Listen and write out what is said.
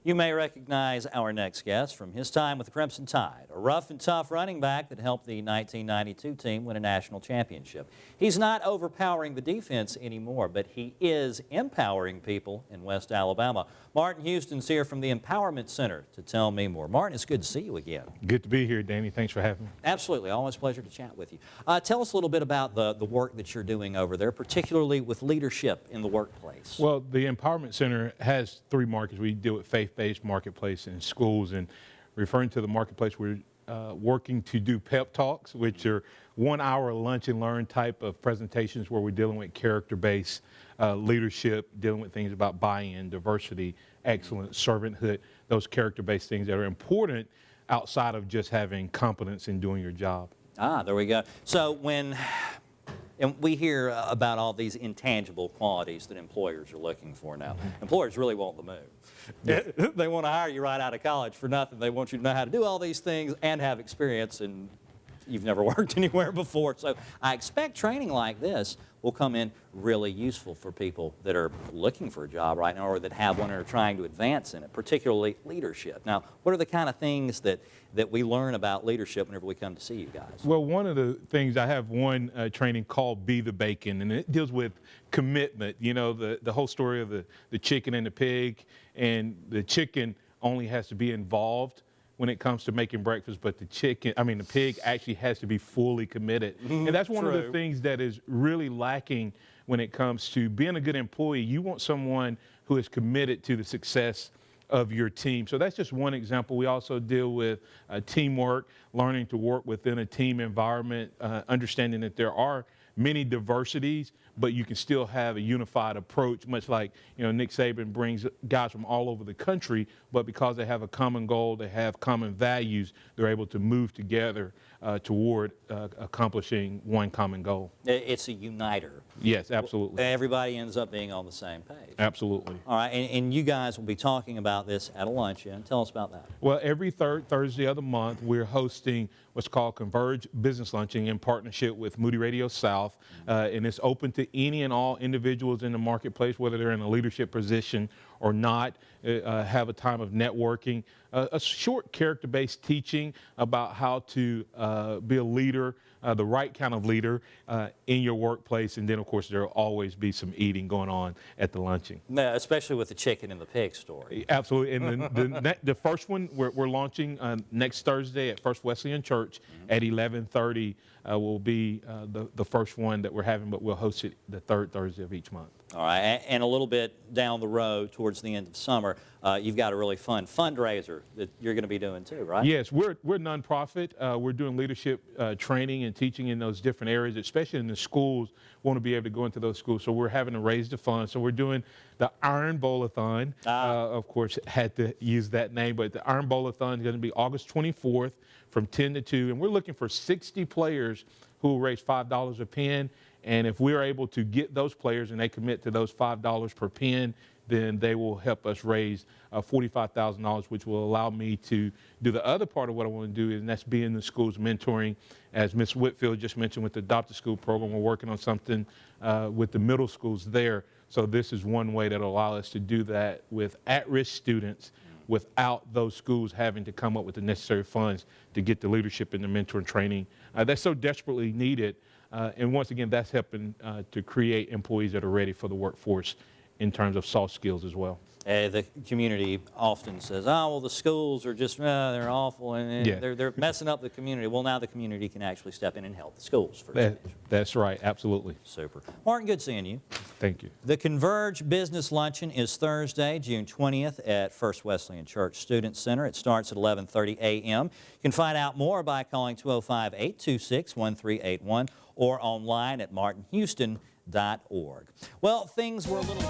You may recognize our next guest from his time with the Crimson Tide, a rough and tough running back that helped the 1992 team win a national championship. He's not overpowering the defense anymore, but he is empowering people in West Alabama. Martin Houston's here from the Empowerment Center to tell me more. Martin, it's good to see you again. Good to be here, Danny. Thanks for having me. Absolutely. Always a pleasure to chat with you. Tell us a little bit about the work that you're doing over there, particularly with leadership in the workplace. Well, the Empowerment Center has three markets. We deal with faith-based marketplace in schools, and referring to the marketplace, we're working to do pep talks, which are 1 hour lunch and learn type of presentations where we're dealing with character-based leadership, dealing with things about buy-in, diversity, excellence, servanthood, those character-based things that are important outside of just having competence in doing your job. Ah, there we go. So and we hear about all these intangible qualities that employers are looking for now. Employers really want the move. Yeah. They want to hire you right out of college for nothing. They want you to know how to do all these things and have experience, and you've never worked anywhere before. So I expect training like this will come in really useful for people that are looking for a job right now or that have one and are trying to advance in it, particularly leadership. Now, what are the kind of things that we learn about leadership whenever we come to see you guys? Well, one of the things, I have one training called Be the Bacon, and it deals with commitment. You know, the whole story of the chicken and the pig, and the chicken only has to be involved when it comes to making breakfast, but the pig actually has to be fully committed. And that's one of the things that is really lacking when it comes to being a good employee. You want someone who is committed to the success of your team. So that's just one example. We also deal with teamwork, learning to work within a team environment, understanding that there are many diversities, but you can still have a unified approach, much like, Nick Saban brings guys from all over the country, but because they have a common goal, they have common values, they're able to move together toward accomplishing one common goal. It's a uniter. Yes, absolutely. Everybody ends up being on the same page. Absolutely. All right, and you guys will be talking about this at a luncheon. Tell us about that. Well, every third Thursday of the month, we're hosting what's called Converge Business Luncheon in partnership with Moody Radio South, and it's open to any and all individuals in the marketplace, whether they're in a leadership position or not, have a time of networking, a short character-based teaching about how to be a leader, the right kind of leader in your workplace, and then of course there'll always be some eating going on at the luncheon. Especially with the chicken and the pig story. Absolutely, and the first one we're launching next Thursday at First Wesleyan Church at 11:30 will be the first one that we're having, but we'll host it the third Thursday of each month. All right, and a little bit down the road towards the end of summer, you've got a really fun fundraiser that you're going to be doing too, right? Yes, we're a nonprofit. We're doing leadership training and teaching in those different areas, especially in the schools. We want to be able to go into those schools, so we're having to raise the funds. So we're doing the Iron Bowl-a-thon. Of course, had to use that name, but the Iron Bowl-a-thon is going to be August 24th from 10 to 2, and we're looking for 60 players who will raise $5 a pin. And if we're able to get those players and they commit to those $5 per pin, then they will help us raise $45,000, which will allow me to do the other part of what I want to do, and that's be in the schools mentoring. As Ms. Whitfield just mentioned with the Adopt a School program, we're working on something with the middle schools there. So this is one way that will allow us to do that with at-risk students without those schools having to come up with the necessary funds to get the leadership and the mentoring training that's so desperately needed. And once again, that's helping to create employees that are ready for the workforce in terms of soft skills as well. The community often says, oh, well, the schools are just, they're awful, and they're messing up the community. Well, now the community can actually step in and help the schools. That's right, absolutely. Super. Martin, good seeing you. Thank you. The Converge Business Luncheon is Thursday, June 20th at First Wesleyan Church Student Center. It starts at 11:30 a.m. You can find out more by calling 205-826-1381 or online at martinhouston.org. Well, things were a little...